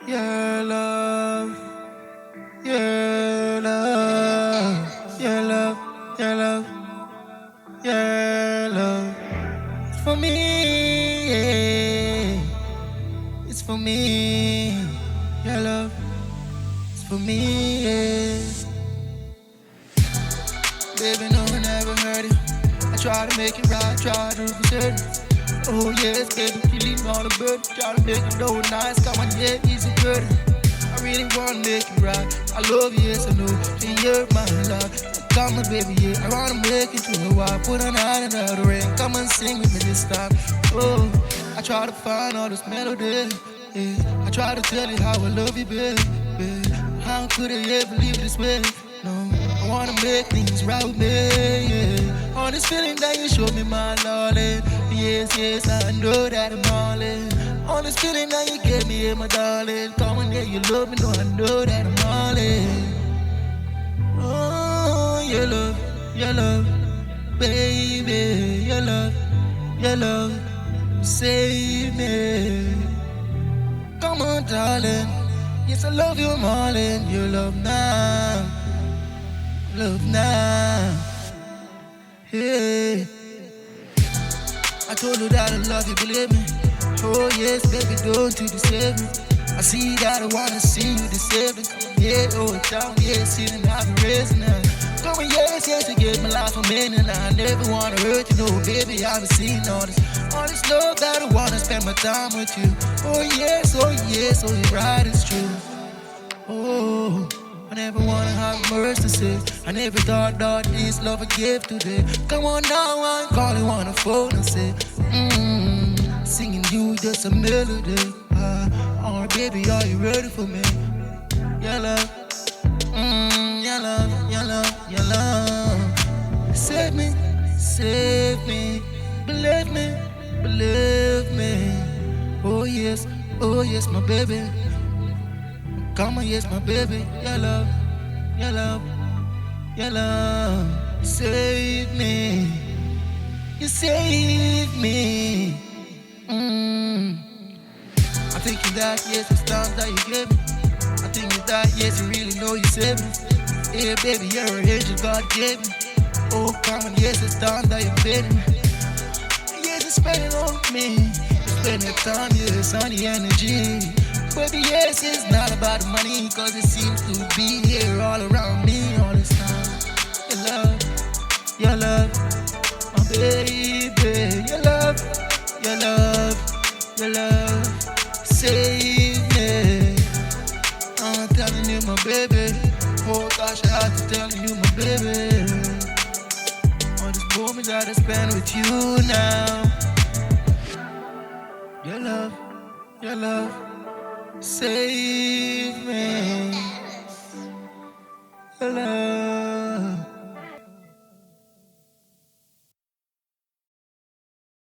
Your love, your love, your love, your love, your love. It's for me, yeah. It's for me. Your love, it's for me, yeah. Baby, no one ever heard it. I try to make it right, try to be certain. Oh yes, baby, you leave me all the burden. Try to make it go nice, got my head easy burden. I really wanna make it right. I love you, yes I know. And you're my love. Come on, baby, yeah. I wanna make it to a while. Put on out another ring. Come and sing with me this time. Oh, I try to find all this melody. Yeah. I try to tell you how I love you, baby. How could I ever leave this way? No, I wanna make things right with me. Yeah. On this feeling that you showed me, my darling. Yes, yes, I know that I'm all in. On this feeling that you gave me, yeah, my darling. Come on, yeah, you love me, no, I know that I'm all in. Oh, your love, baby, your love, save me. Come on, darling. Yes, I love you, Marlin. Your love now. Hey, I told you that I love you, believe me. Oh yes, baby, don't you deceive me. I see that I wanna see you deceive me. Yeah, oh down, yeah, sitting I've been raising now. Come on, yes, yes, you gave my life a minute. I never wanna hurt you, no, baby, I've been seeing all this love that I wanna spend my time with you. Oh yes, oh yes, oh you're right, it's true. Oh, I never wanna have words to say. I never thought that this love would give today. Come on now, I'm calling on the phone and say, singing you just a melody. Oh, baby, are you ready for me? Your love, your love, your love, your love. Save me, believe me. Oh yes, my baby. Come on, yes, my baby. Your love, your love, your love. Save me. You save me. I'm thinking that, yes, it's time that you gave me. I think that, yes, you really know you saved me. Yeah, baby, you're an angel God gave me. Oh, come on, yes, it's time that you paid me. Yes, it's spending on me. You spend your time, yes, on the energy. Baby, yes, it's not about the money, cause it seems to be here all around me all this time. Your love, my baby. Your love, your love, your love. Save me. I'm telling you, my baby. Oh gosh, I have to tell you, my baby. All these moments that I spend with you now. Your love. Save me. Hello.